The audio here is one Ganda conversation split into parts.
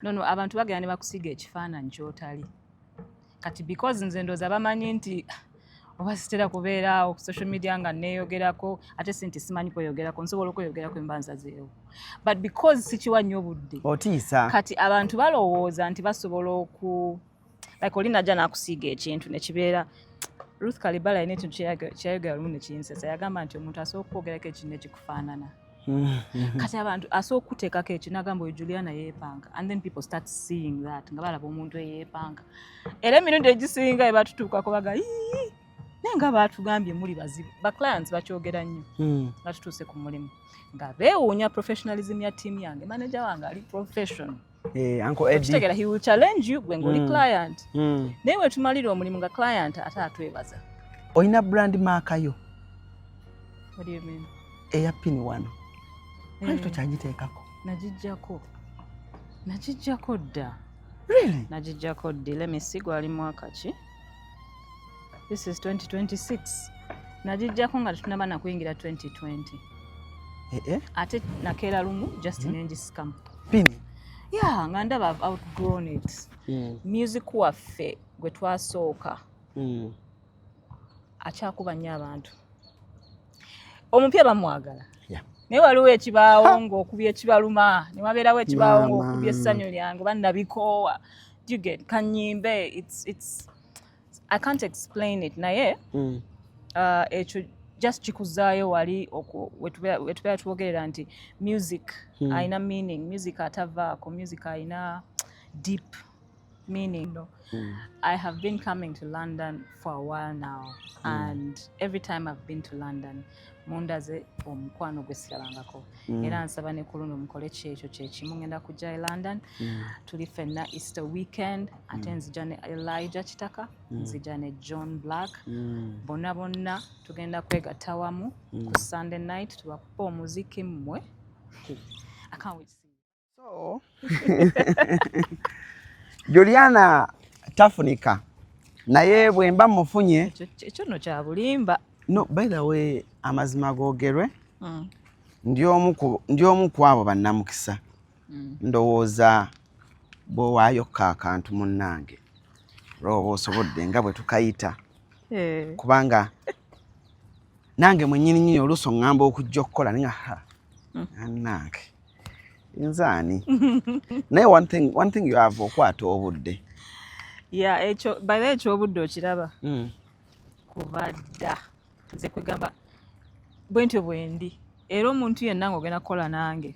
No, abantu bagenda ne bakusiga ekifaananyi ky'otali. Kati because nze ndooza bamanyi nti oba sitera kubeeraawo ku social media nga neeyogerako ate si nti simanyi kweyogerako nsobola okweyogerako emba nsazeewo. But because sikiwa nnyo budde. Otiisa. Kati abantu balowooza nti basobola like oli najja n'akusiiga ekintu ne kibeera Ruth Kalibala alina ekintu kyayogera lumu ne kinsesa yagamba nti omuntu asooka okwogerako ekintu ekikufaanana. Kati abantu asooka okuteekako ekintu n'agamba oyo Juliana yeepanga and then people start seeing that nga balaba omuntu eyeepanga. Era emirundi egisinga bwe batutuukako baga naye nga baatugambye muli bazibu. Ba clients bakyogera nnyo nga tutuuse ku mulimu nga beewuunya professionalism ya ttiimu yange. Manager wange ali professional. Uncle Eddie. Kitegera he will challenge you when ng'oli client. Naye bwe tumalira omulimu nga client ate atwebaza. Olina brand mark yo? What do you mean? Eya pin wano. Lwaki tokyagiteekako? Nagijjako dda. Really? Nagijjako dda. Let me see gwali mwaka ki? This is 2026. Nagijjako nga tetunaba na kuyingira 2020. Ate nakeera lumu just nengisikamu. Pin? Yeah, nga ndaba I've outgrown it. Music waffe gwe twasooka. Akyakuba nnyo abantu. Omupya bamwagala. Naye waliwo ekibaawo ng'okubya ekibaluma, ne wabeerawo ekibaawo ng'okubya essanyu lyange oba nabikoowa. You get kanyimbe, it's I can't explain it. Naye ekyo just kikuzaayo wali wetubeera twogerera nti music ayina meaning, music atavaako, music ayina deep meaning. I have been coming to London for a while now and every time I've been to London mundaze omukwano gwe sirabangako. Era nsaba ne ku luno mukole ekyo kyekimu ngenda kujja e London. Tuli ffenna Easter weekend ate nzija ne Elijah Kitaka, nzija ne John Black. Bonna tugenda kwegatta wamu ku Sunday night tubakupa omuziki mmwe. I can't wait to see you. So Juliana tafunika naye bwe mba mufunye ekyo no kya bulimba. No, by the way, amazima googerwe ndi omu ku abo bannamukisa ndowooza bw'owaayo akantu munnange lw'oba osobodde nga bwe tukayita kubanga nange mwennyini oluusi oŋŋamba okujja okukola naye annange nzaani naye one thing you have okwata obudde. Yeah, ekyo by the way eky'obudde okiraba kuva dda nze kwegamba bwentyo bwendi era omuntu yenna ng'ogenda kukola nange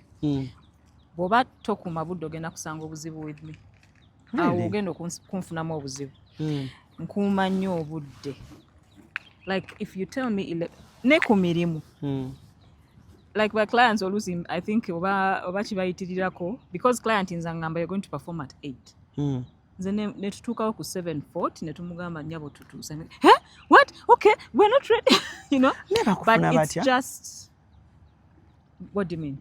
bw'oba tokuuma budde ogenda kusanga obuzibu with me. Awo ogenda kunfunamu obuzibu. Nkuuma nnyo obudde. Like if you tell me ne ku mirimu like my clients oluusi I think oba kibayitirirako because client nze ngamba you're going to perform at 8. Nze ne tutuukawo ku 7:40 ne tumugamba nnyabo tutuuse. What? Okay, we're not ready. You know? But it's just... What do you mean?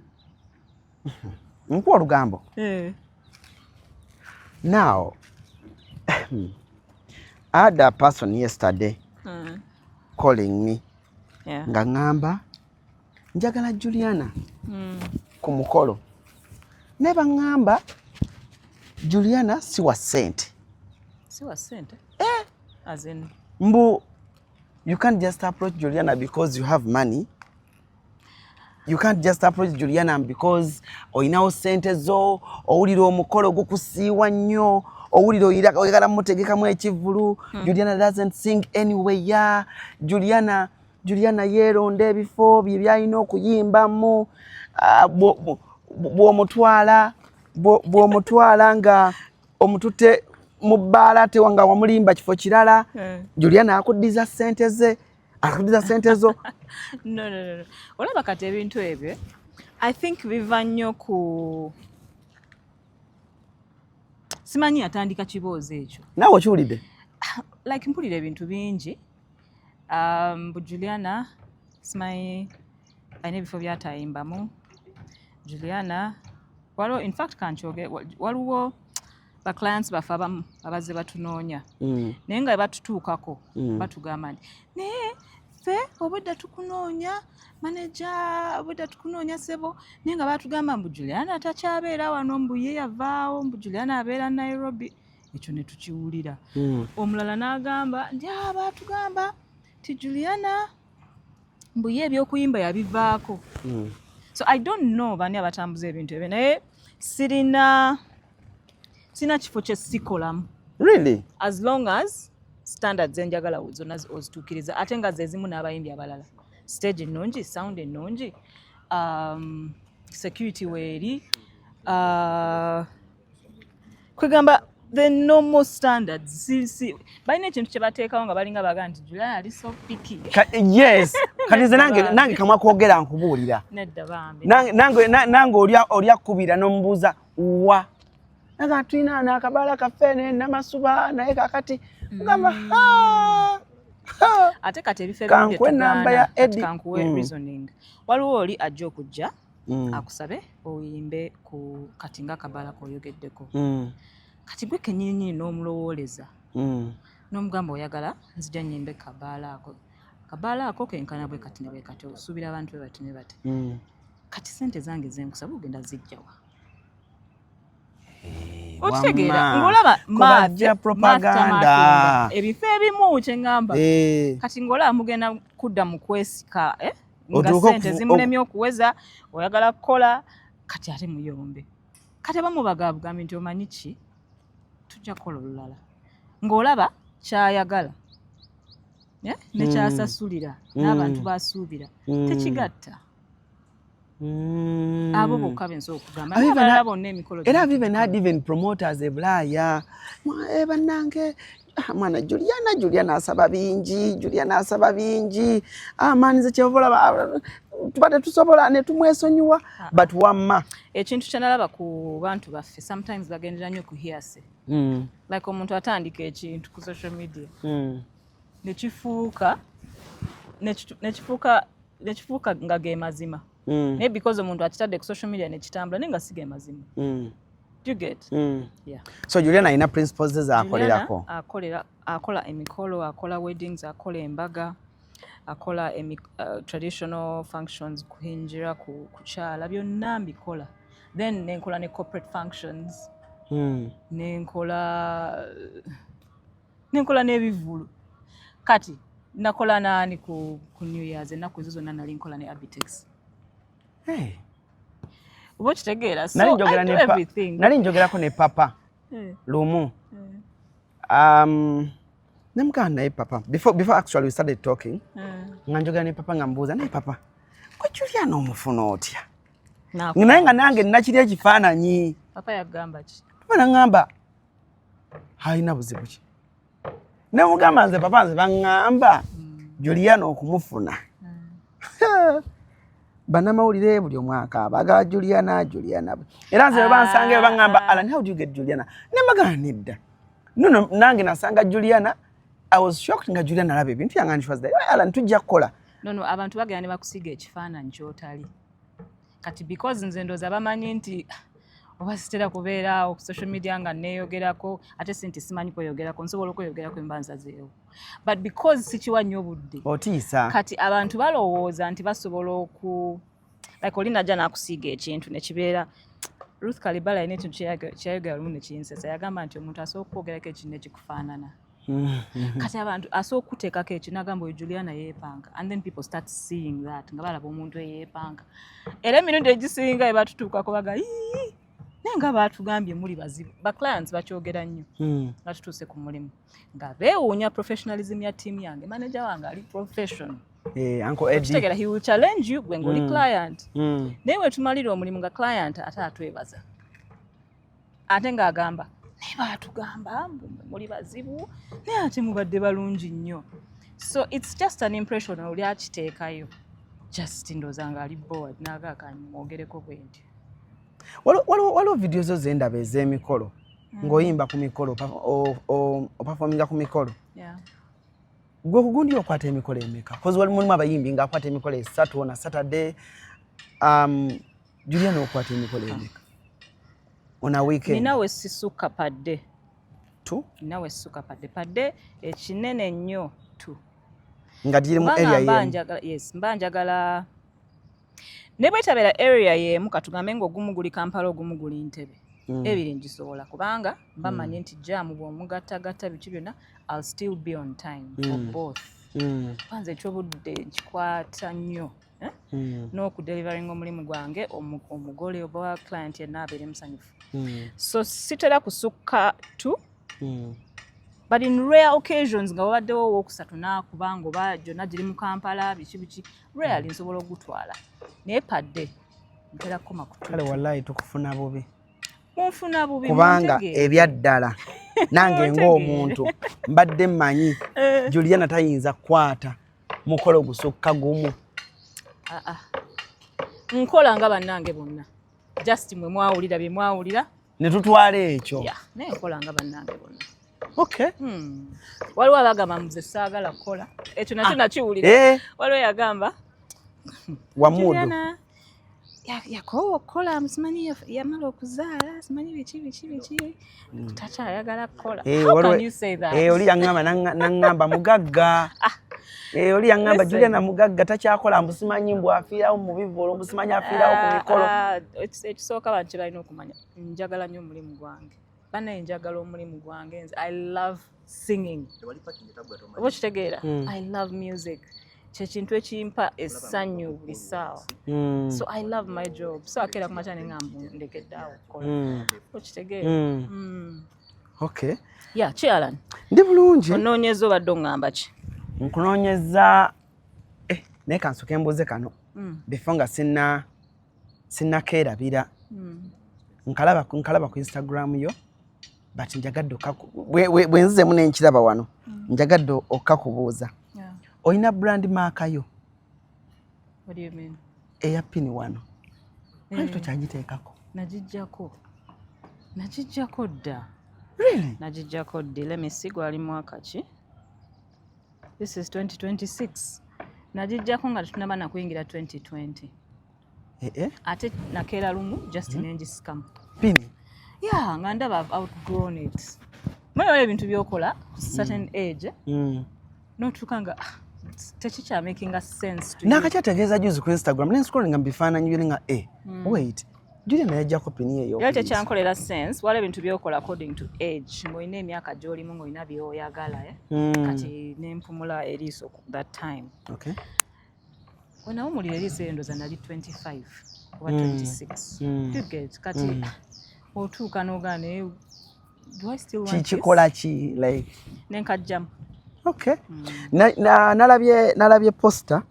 Nkuwa olugambo. Now, I had a person yesterday calling me. Nga ngamba njagala Juliana ku mukolo. Ne bangamba Juliana siwa sente. Siwa sente? As in? Mbu, you can't just approach Juliana because you have money. You can't just approach Juliana because oyinawo sente zo, owulira omukolo gukusiiwa nnyo, owulira oyagala mutegekamu ekivulu. Juliana doesn't sing anywhere. Juliana yeeronda ebifo bye byalina okuyimbamu. Bw'omutwala nga omutute mu bbaala ate wanga wamulimba kifo kirala. Juliana akuddiza ssente zo. No. Olaba kati ebintu ebyo I think biva nnyo ku simanyi yatandika kiboozi ekyo. Naawe okiwulidde? Like mpulira ebintu bingi. Bu Juliana simanyi ayina ebifo byatayimbamu. Juliana waliwo in fact kankyoge waliwo ba clients baffe abazze batunoonya naye nga batutuukako batugamba nti naye ffe obwedda tukunoonya manager obwedda tukunoonya ssebo naye nga baatugamba mbu Juliana takyabeera wano mbu ye yavaawo mbu Juliana abeera Nairobi. Ekyo ne tukiwulira. Omulala n'agamba nti baatugamba ti Juliana mbu ye ebyokuyimba yabivaako. So I don't know bani abatambuza ebintu ebyo naye sina kifo kye sikolamu. Really? As long as standards enjagala zonna ozituukiriza ate nga ze zimu n'abayimbi abalala. Stage ennungi, sound ennungi, security weeri, kwegamba the normal standards. Balina ekintu kye bateekawo nga balinga bagaa nti Juliana ali so picky. Yes. Kati nze nange kamwa kwogera nkubuulira. Nedda bambi. Nange olya kkubira n'omubuuza wa. Naga tulina n'akabaala kaffe n'amasuba naye kakati ngamba ate kati ebifo ebingi kankuwe Eddie. reasoning. Waliwo oli ajja okujja akusabe oyimbe ku kati nga akabaala k'oyogeddeko. Kati gwe kennyini n'omulowooleza n'omugamba oyagala nzija nnyimbe kabaala ako kenkana bwe kati ne bwe kati osuubira abantu bwe bati ne bati. Kati ssente zange zenkusaba ogenda zijjawa. Okitegeera ng'olaba bajja propaganda. Ebifo ebimu kye ngamba kati ng'olaba mugenda kudda mu kwesika nga ssente zimulemye okuweza oyagala kukola kati ate muyombe. Kati abamu bagaabugambi nti omanyi ki tujja kukola olulala ng'olaba kyayagala nekyasasulira n'abantu basuubira tekigatta. Abo bokka bensobola okugamba n'abalala bonna emikolo era even had even promoters e Bulaaya bannange mwana Juliana asaba bingi maani nze kyevola tubadde tusobola ne tumwesonyiwa but wamma ekintu kyenalaba ku bantu baffe sometimes bagendera nnyo ku hearsay. Like omuntu atandika ekintu ku social media nekifuuka nga ge mazima. Naye because omuntu akitadde ku social media nekitambula naye nga si ge mazima. Do you get? Yeah. So Juliana alina principles z'akolerako. Akola emikolo, akola weddings, akola embaga, akola traditional functions kuhinjira ku kyala byonna mbikola. Then nenkola ne corporate functions. Nenkola n'ebivulu. Kati nakola nani ku New Year's ennaku ezo zonna nali nkola ne Abitex. Hey. What kitegeera so I do everything. Nali njogerako ne papa lumu. Namugamba naye papa before actually we started talking nga njogera ne papa nga mbuuza naye papa gwe Juliana omufuna otya naye nga nange nakiri ekifaananyi. Papa yagamba ki? Papa nangamba alina buzibu ki namugamba nze papa nze baŋŋamba Juliana okumufuna bannamawulire buli omwaka abaagala Juliana era nze bansanga baŋŋamba Alan how do you get Juliana nemagana nedda no nange nasanga Juliana I was shocked nga Juliana alaba ebintu yange and she was there Alan tujja kukola no abantu bagenda ne bakusiga ekifaananyi kyotali kati because nze ndooza bamanyi nti oba sitera kubeera ku social media nga neeyogerako ate sinti simanyi kweyogerako nsobola okweyogerako embanza zeewo but because sikiwa nnyo obudde otiisa kati abantu balowooza nti basobola like oli najja n'akusiiga ekintu ne kibeera Ruth Kalibala alina ekintu kyayogera lumu ne kinsesa yagamba nti omuntu asobola okwogerako ekintu ne kikufaanana kati abantu asobola okuteekako ekintu n'agamba oyo Juliana yeepanga and then people start seeing that nga balaba omuntu eyeepanga era emirundi egisinga ebatutuukako baga naye nga baatugambye muli bazibu baclients bakyogera nnyo nga tutuuse ku mulimu nga beewuunya professionalism ya tiimu yange manager wange ali professional. Uncle Eddie Kitegera he will challenge you gwe ng'oli client naye wetumalira omulimu nga client ate atwebaza ate ng'agamba naye baatugamba muli bazibu naye ate mubadde balungi nnyo so it's just an impression oli akiteekayo just ndooza nga ali board n'agaakani mwogereko bwe ntyo. Waliwo video zo zendaba ez'emikolo ng'oyimba ku mikolo opafominga ku mikolo gwe kugundi okwata emikolo emeka kozi wali mulimu abayimbi ng'akwata emikolo esatu na Saturday Juliana okwata emikolo emeka on a weekend? Ninawe sisuka padde tu? Ninawe sisuka padde ekinene nnyo tu nga giri mu area yemu. Yes, mba njagala ne bwetabeera area yemu katugambe ng'ogumu guli Kampala ogumu guli Ntebe. Ebiri ngisobola kubanga mba manyi nti jaamu bw'omugattagatta biki byonna I'll still be on time for both. Kwanza ekyobudde nkikwata nnyo n'okudelivering omulimu gwange omugole oba client yenna abeere musanyufu. So sitera kusukka tu but in rare occasions nga wabaddewo owookusatu n'akubanga oba gyonna giri mu Kampala biki rarely nsobola ogutwala naye padde ntera kukoma kutu. Kale wallahi tukufuna bubi. Munfuna bubi kubanga ebyaddala nange ng'omuntu mbadde mmanyi Juliana tayinza kukwata mukolo gusukka gumu. Nkola nga bannange bonna just mwe mwawulira bye mwawulira ne tutwala ekyo. Naye nkola nga bannange bonna. Okay. Waliwo abagamba muze saagala kukola ekyo nakyo nakiwulira. Waliwo yagamba wamudu yakowa okukola simanyi yamala okuzaala simanyi biki tata ayagala kukola. Oli yaŋŋamba naŋŋamba mugagga. Oli yaŋŋamba Juliana mugagga takyakola mbu simanyi mbu afiirawo mu bivolo mbu simanyi afiirawo ku mikolo. Ekisooka abantu kye balina okumanya njagala nnyo omulimu gwange. Bannaye njagala omulimu gwange. I love singing. Oba okitegeera? I love music. Kyekintu ekimpa essanyu buli ssaawa. So I love my job. So akeera ku makya ne ŋŋamba ndekedde awo okukola. Okitegeera? Okay. Yeah, ki Alan? Ndi bulungi. Onoonyeza obadde oŋŋamba ki? Nkunoonyeza naye kansoke mbuuze kano before nga sinnakeerabira. Nkalaba ku Instagram yo but njagadde bwe nzizemu n'enkiraba wano njagadde okkakubuuza. Oyina brand marka yo? What do you mean? Eya pini wano. Lwaki tokyagiteekako? Nagijjako dda. Really? Nagijjako dda. Let me see gwali mwaka ki? This is 2026. Nagijjako nga tunaba nakuyingira 2020. Ate nakeera lumu just nengisikamu. Pini? Yeah, nga ndaba I've outgrown it. Mweyo ebintu byokola certain age. Notuuka nga tekikya making a sense to you. Nakakyategeeza juzi ku Instagram nenscrollinga mu bifaananyi biri nga wait Juliana yajjako pini eyo. Era tekyankolera sense wala ebintu byokola according to age. Ng'olina emyaka gy'olimu ng'olina by'oyagala kati nempumula eriiso that time. Okay. When nawumulira eriiso eyo ndoza nali 25 oba 26. You get kati otuuka n'ogaana do I still want this? Kikola ki like nenkajjamu. Okay. Nalabye poster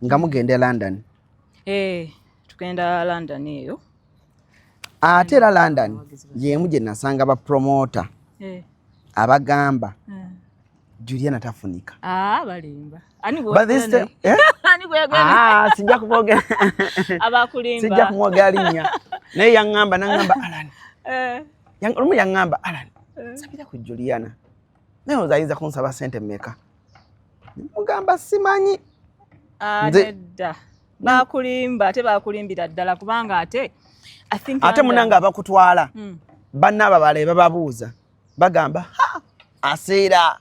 nga mugende London. Tugenda London eyo. Ate era London yemu gye nasanga ba promoter abagamba Juliana tafunika. Balimba. Ani bwe sijja kumwogera. Abakulimba. Sijja kumwogera linnya. Naye yaŋŋamba Alan. Olumu yaŋŋamba Alan. Sabira ku Juliana. Naye ozayinza kunsaba ssente mmeka? Mugamba simanyi. Nedda. Bakulimba ate bakulimbira ddala kubanga ate I think ate munanga abakutwala bannaaba bale bababuuza bagamba aseera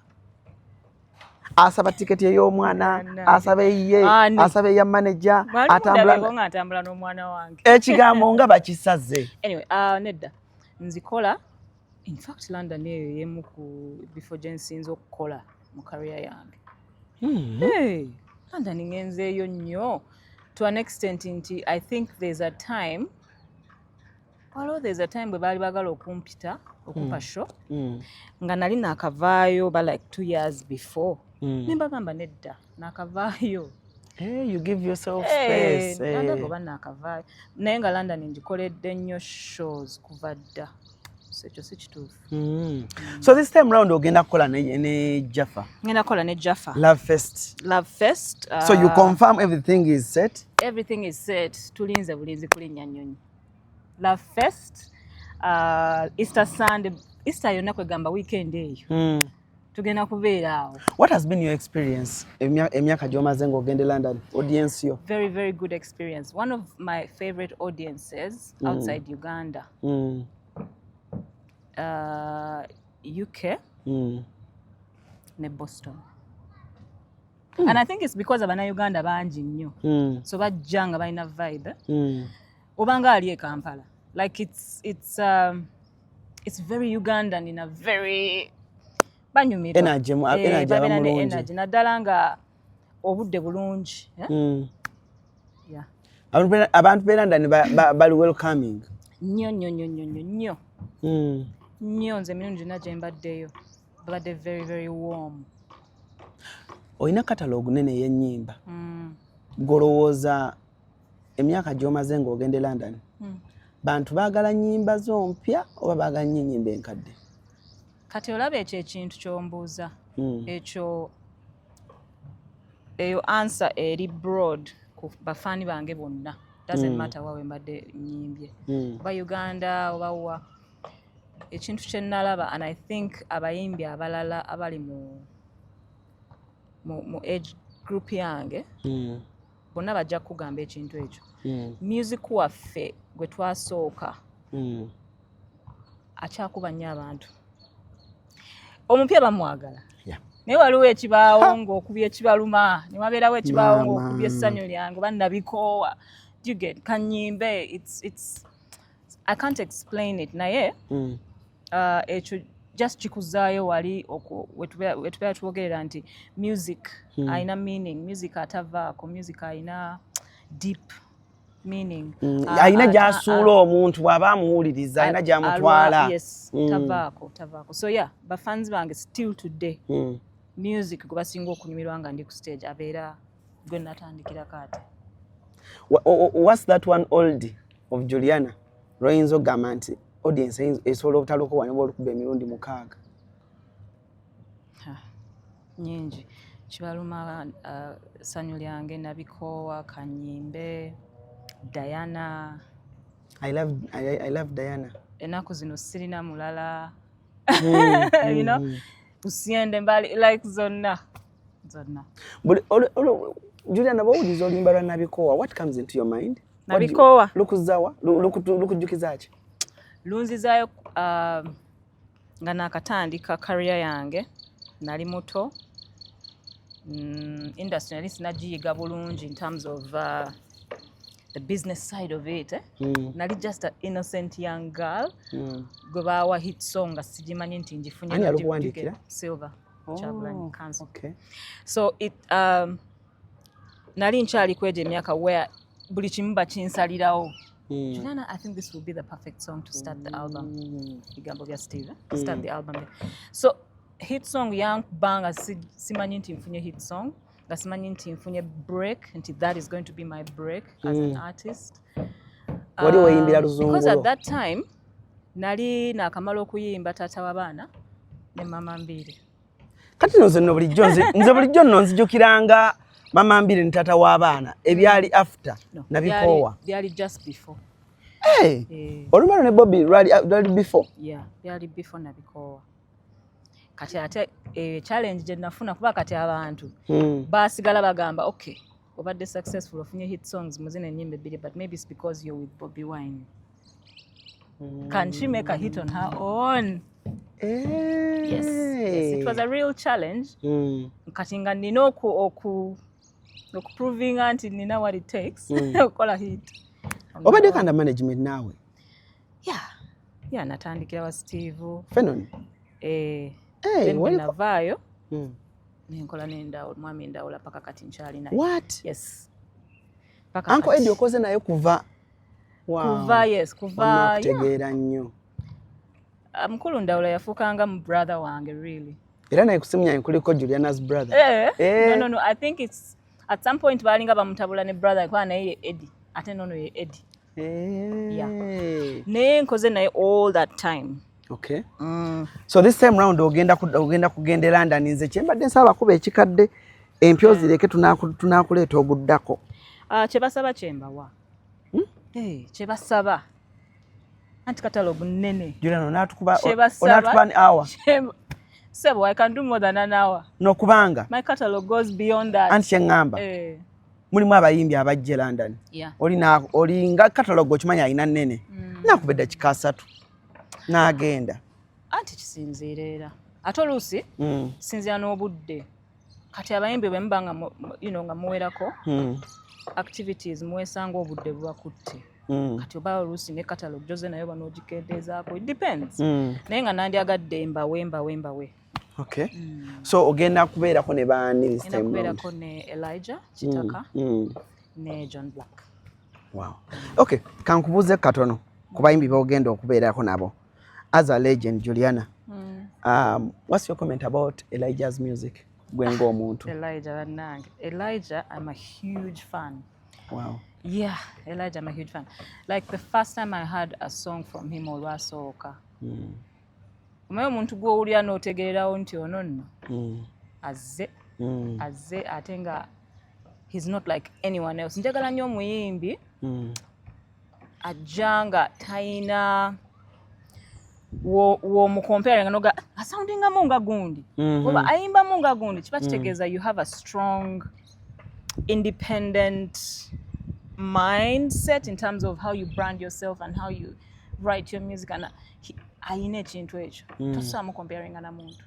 asaba tiketi ey'omwana asaba eyiye asaba eya manager atambula n'omwana wange ekigambo nga bakisaze. Anyway, nedda nzikola in fact London eyo yemu ku before gye nsinze okukola mu career yange. London ngenzeeyo nnyo to an extent nti I think there's a time bwe baali bagala okumpita okumpa show nga nali nakavaayo ba like 2 years before nembagamba nedda nakavaayo. You give yourself space. Goba nakavaayo naye nga London ngikoledde nnyo shows kuva dda ekyo si kituufu. So this time round ogenda kukola ne Jaffa? Ngenda kukola ne Jaffa. Love Fest. So you confirm everything is set? Everything is set. Tulinze bulinzi kulinnya nnyonyi. Love Fest, Easter Sunday, Easter yonna kwegamba weekend eyo. Tugenda kubeera awo. What has been your experience emyaka gy'omaze ng'ogenda London? Audience yo? Very, very good experience. One of my favorite audiences outside Uganda. UK ne Boston. And I think it's because Abannayuganda bangi nnyo. So bajja nga balina vibe. Obanga ali e Kampala. Like it's very Ugandan in a very banyumirwa. Energy abamulungi. Energy naddala nga obudde bulungi. Yeah. Abantu be London bali welcoming. Nnyo. Nnyo nze emirundi gyonna gye mbaddeyo. Babadde very, very warm. Oyina katalogu nene y'ennyimba. Golowooza emyaka gy'omaze ng'ogenda e London. Bantu baagala nnyimba zo mpya oba baagala nnyo ennyimba enkadde? Kati olaba ekyo ekintu ky'ombuuza. Ekyo eyo answer eri broad ku bafaani bange bonna. Doesn't matter wawe mbadde nnyimbye. Oba Uganda oba wa. Ekintu kye nalaba and I think abayimbi abalala abali mu age group yange bonna bajja kugamba ekintu ekyo. Music waffe gwe twasooka akyakuba nnyo abantu. Omupya bamwagala. Naye waliwo ekibaawo ng'okubya ekibaluma ne wabeerawo ekibaawo ng'okubya essanyu lyange oba nnabikoowa. You get kanyimbe it's I can't explain it naye ekyo just kikuzaayo wali wetubeera twogerera nti music ayina meaning, music atavaako, music ayina deep meaning. Ayina gy'asuula omuntu bw'aba amuwuliriza, ayina gy'amutwala. Yes, tavaako. So yeah, bafanzi bange still today music gwe basinga okunyumirwa nga ndi ku stage abeera gwe natandikirako ate. What's that one old of Juliana lw'oyinza okugamba nti audience esobola obutalokowa ne bw'olukuba emirundi 6? Nyingi. Kibaluma ssanyu lyange, nabikoowa, kanyimbe, Diana. I love Diana. Ennaku zino sirina mulala. You know? Usiende mbali like zonna. But Juliana, bw'owuliriza oluyimba lwa Nabikoowa, what comes into your mind? Nabikoowa lukuzaawa lukujjukiza ki? Lunzizaayo nga nakatandika career yange nali muto. Industry nali sinagiyiga bulungi in terms of the business side of it. Nali just an innocent young girl. Gwe baawa hit song nga sigimanyi nti ngifunye. Ani alikuwandiikira? Silver. Kyagulanyi Council. Okay. So it nali nkyali kweja emyaka where buli kimu bakinsalirawo. Juliana, I think this will be the perfect song to start the album. Bigambo bya Steve. Start the album. So hit song yankubanga simanyi nti nfunye hit song. Nga simanyi nti nfunye break nti that is going to be my break as an artist. Wali wayimbira Luzungulo? Because at that time nali nakamala okuyimba Taata w'abaana ne Mama Mbiri. Kati nze bulijjo nno nzijukiranga Mama Mbiri ne Taata w'abaana ebyali after Nabikoowa. Byali just before. Olumalo ne Bobby lwali before? Yeah, byali before Nabikoowa. Kati ate challenge gye nafuna kuba kati abantu basigala bagamba okay, obadde successful ofunye hit songs muzina ennyimba ebbiri, but maybe it's because you're with Bobby Wine. Can she make a hit on her own? Yes, it was a real challenge. Kati nga nina okuproving anti nina what it takes okukola hit. Obadde kanda management naawe? Yeah, natandikira wa Steve Fenon. Navaayo nenkola n'endawula, mwami endawula paka kati nkyali naye. What? Yes. Uncle Eddie okoze naye kuva? Kuva, yes. Kutegeera nnyo. Mukulu ndawula yafuukanga mu brother wange really. Era naye kusimunya kuliko Juliana's brother. No, I think it's at some point balinga bamutabula ne brother kwa naye ye Eddie. Ate nono ye Eddie. Yeah. Naye nkoze naye all that time. Okay. So this time round ogenda kugenda London nze kyembadde nsaba kuba ekikadde empyo zireke tunakuleeta oguddako. Kyebasaba kyembawa. Kyebasaba. Anti katalogu nnene. Juliana onatukuba an hour. Sebo, I can do more than an hour. No kubanga. My catalog goes beyond that. Anti kyengamba. Mulimu abayimbi abajje London. Yeah. Olinga catalog okimanya ayina nnene. Nakubedda kika 3. N'agenda. Anti kisinziira era. Ate oluusi sinzira n'obudde. kati abayimbi bwe muba nga nga muwerako activities mwesanga obudde bubakutte kati oba oluusi ne catalog Jose nayo banoogikendeezaako it depends naye nga nandyagadde mbawe. Okay. So ogenda kubeerako ne baani this time round? Kubeerako ne Elijah Kitaka ne John Black. Wow. Okay, kankubuuze katono ku bayimbi b'ogenda okubeerako nabo. As a legend, Juliana, what's your comment about Elijah's music? Gwengo omuntu. Elijah, I'm a huge fan. Wow. Yeah, Elijah, I'm a huge fan. Like the first time I heard a song from him, Olwasooka. Omayo omuntu gw'owulira n'otegeererawo nti ono nno azze ate nga he's not like anyone else. Njagala nnyo omuyimbi ajja nga talina w'omukompera nga asoundingamu nga gundi oba ayimbamu nga gundi kiba kitegeeza you have a strong independent mindset in terms of how you brand yourself and how you write your music and ayina ekintu ekyo tosaamu comparinga na muntu.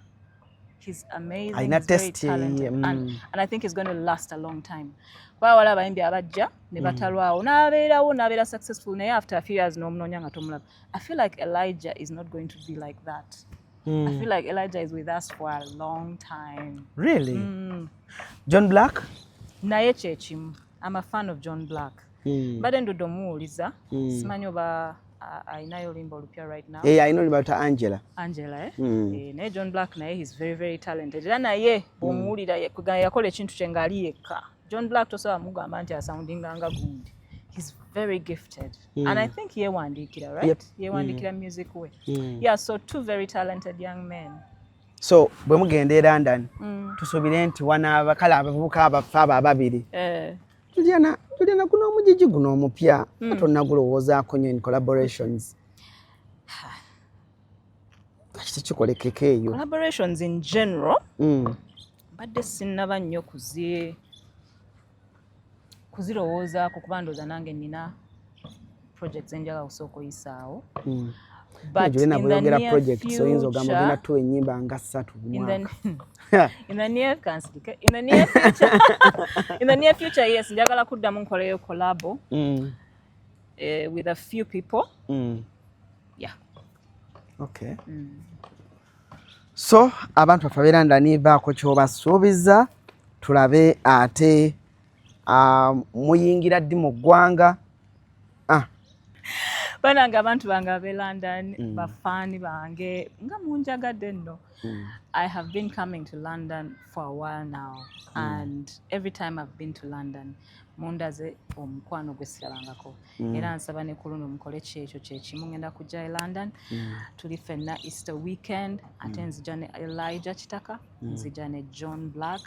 He's amazing, he's very talented and I think he's going to last a long time. Wala abayimbi abajja ne batalwawo n'abeera successful naye after a few years n'omunoonya nga tomulaba. I feel like Elijah is not going to be like that. I feel like Elijah is with us for a long time. Really? John Black? Naye kyekimu. I'm a fan of John Black. Mbadde ndudde omuwuliza simanyi oba ayinayo oluyimba olupya right now. Ayina oluyimba luta Angela naye John Black naye he's very very talented era naye bw'omuwulira yakola ekintu kye ng'ali yekka. John Black tosobola mugamba nti asoundinga nga gundi. He's very gifted and I think yeewandiikira right? Yeewandiikira music we. Yeah, so two very talented young men. So bwe mugenda e London tusuubire nti kale abavubuka abafa abo ababiri Juliana guno omugigi guno omupya tonnagulowoozaako nnyo in collaborations. Kiki kikolekeka eyo? Collaborations in general mbadde sinnaba nnyo kuzirowoozaako kuba ndowooza nange nina projects enjagala kusooka oyisaawo. But in the near future, in the near future, yes, njagala kuddamu nkoleyo collabo with a few people. Yeah. Okay. So abantu bafabeera ndani baako kyobasuubiza tulabe ate muyingira ddi mu ggwanga. Banange abantu bange ab'e London bafaani bange nga munjagadde nno. I have been coming to London for a while now and every time I've been to London mundaze omukwano gwe sirabangako era nsaba ne kuluno mukole kyekyo kyekimu ngenda kujja e London tuli ffenna Easter weekend ate nzija ne Elijah Kitaka nzija ne John Black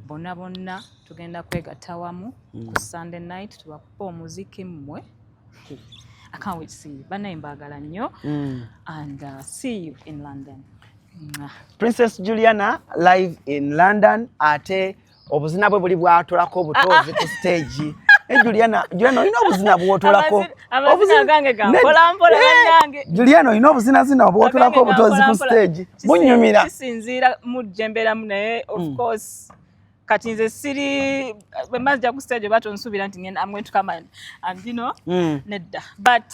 bonna tugenda kwegatta wamu ku Sunday night tubakupa omuziki mmwe. I can't wait to see you. Banaye mbagala nnyo and see you in London. Princess Juliana live in London ate obuzina bwe buli bwatolako obutozi ku stage. Juliana olina obuzina bwotolako. Obuzina gange gampola bannange. Juliana olina obuzina bwotolako obutozi ku stage. Munyumira. Kisinziira mu jemberamu naye of course. Kati nze siri bemazja ku stage batonsuubira nti I'm going to come and you know nedda but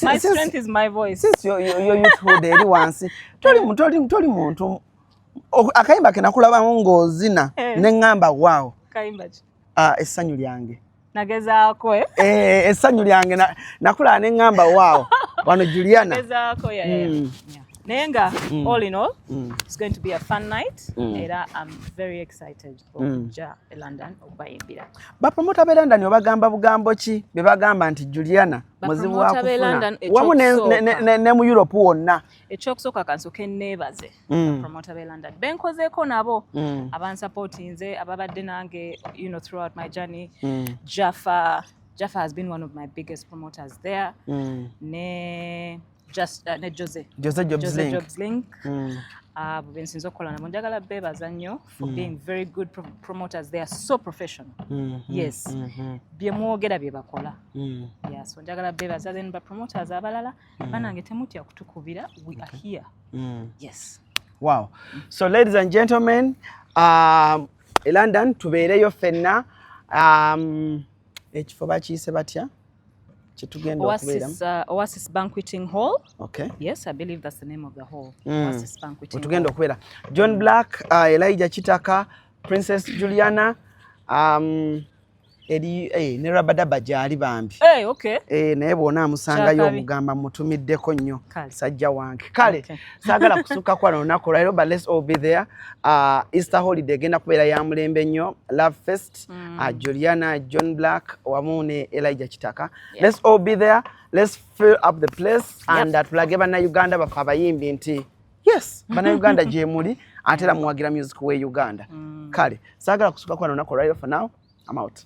my strength is my voice. Since you're youthhood eri wansi toli muntu akayimba ke nakulabamu ng'ozina ne ngamba waawo kayimba ki essanyu lyange nagezaako essanyu lyange nakulaba ne ngamba waawo wano Juliana nagezaako naye nga all in all it's going to be a fun night era I'm very excited okujja e London okubayimbira. Bapromota b'e London obagamba bugambo ki be bagamba nti Juliana muzibu wa kufuna wamu ne mu Europe wonna? Ekyokusooka kansooke nneebaze bapromota b'e London benkozeeko nabo abansupportinze ababadde nange throughout my journey. Jaffa has been one of my biggest promoters there. Jose Jobs Link. Bensinza okukola nabo njagala beebaza nnyo for being very good promoters. They are so professional. Yes. Bye mwogera bye bakola. So njagala beebaza then ba promoters abalala banange temutya kutukubira. We are here. Yes. Wow. So ladies and gentlemen, e London tubeereyo ffenna ekifo bakiyise batya kyetugenda okubeeramu Oasis Banqueting Hall. Okay. Yes, I believe that's the name of the hall. Oasis Banqueting Hall. Tugenda okubeera John Black, Elijah Kitaka, Princess Juliana, ne Rabadaba gyali bambi. Okay. Naye bwona amusangayo omugamba mutumiddeko nnyo sajja wange. Kale saagala kusukka kwa lunaku lwaleero, but let's all be there. Easter holiday egenda kubeera ya mulembe nnyo. Love Fest, Juliana, John Black wamu ne Elijah Kitaka. Let's all be there. Let's fill up the place and tulage bannayuganda bafe abayimbi nti yes, bannayuganda gye muli ate era muwagira music we Uganda. Kale saagala kusukka kwa lunaku lwaleero. For now, I'm out.